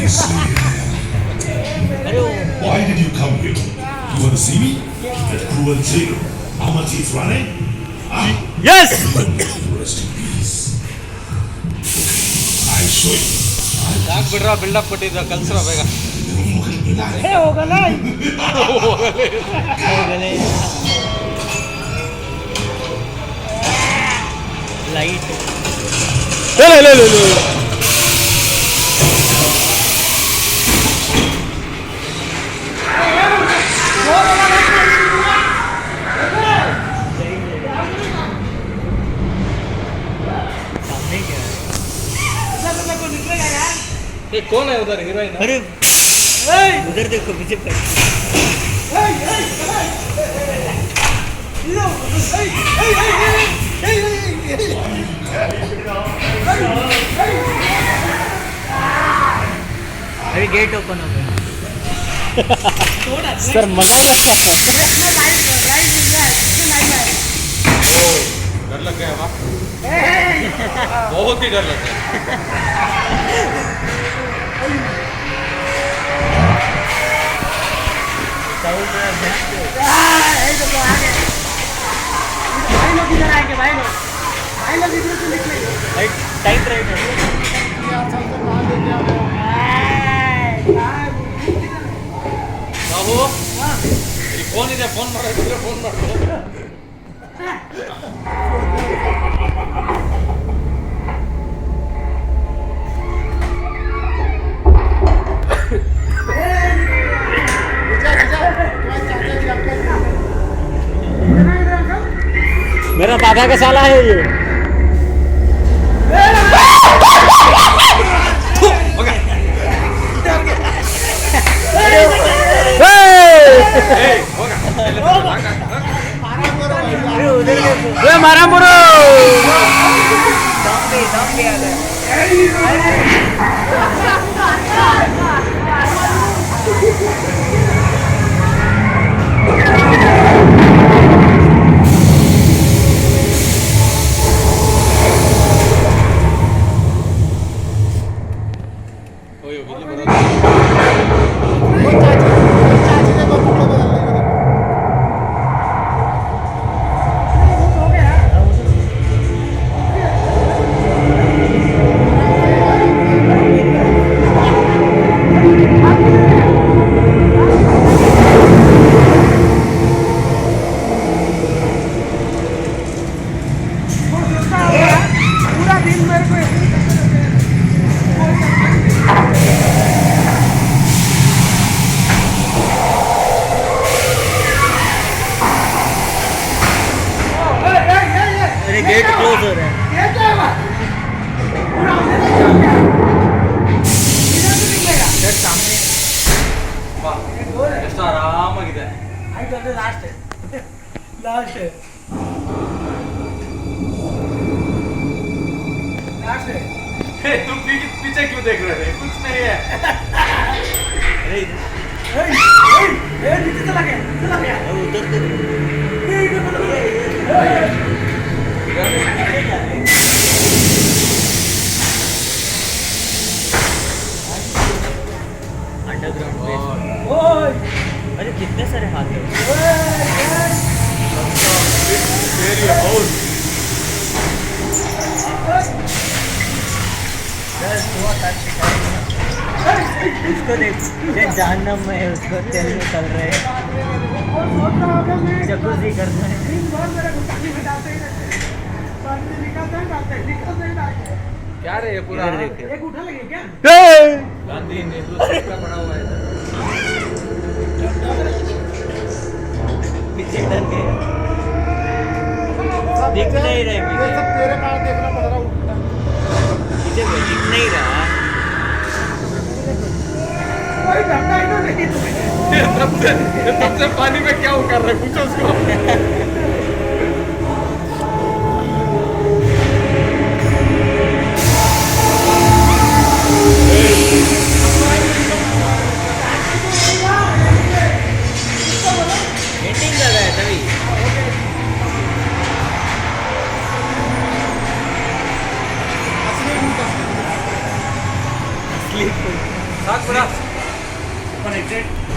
इसलिए अरे वो why did you come here? You want to see me? That cruel jail. How much he's running? Yes Rest in peace. I show you. ಯಾಕೆ ಬಿಡ್ರ build up ಕೊಟ್ಟಿದ್ದ ಕಲ್ಸ್ರ ಬೇಗ ಹೋಗಲೇ light सामने क्या है ये कौन है उधर हीरोइन अरे उधर देखो पीछे पे अरे गेट ओपन हो गया सर मजा ही लगता है डर लग गया वाह बहुत ही डर लग गया टाइट राइट ಬಾಬು ಈ ಫೋನ್ ಇದೆ ಫೋನ್ ಮಾಡೋದಿದ್ರೆ ಫೋನ್ ಮಾಡ್ಬೋದು मेरा दादा का साला है ये मारा बुरो गेट क्लोज हो रहा है सामने ಎಷ್ಟು ಆರಾಮಾಗಿದೆ लास्ट तुम पीछे क्यों देख रहे थे कुछ नहीं है नीचे चला गया उधर अंडरग्राउंड अरे कितने सारे हाथ हैं उसको देख जहन्नम में है उसको तेल में चल रहे हैं जकूज़ी करते हैं क्या रे ये पूरा एक उठा लगे क्या गांधी नेहरू का बना हुआ है पीछे डर गए दिख नहीं रहे पीछे सब तेरे पास देखना पड़ रहा उल्टा पीछे कोई दिख नहीं रहा तब से पानी में क्या कर रहे पूछो उसको मीटिंग कर रहा है तभी असली साग बड़ा Connected.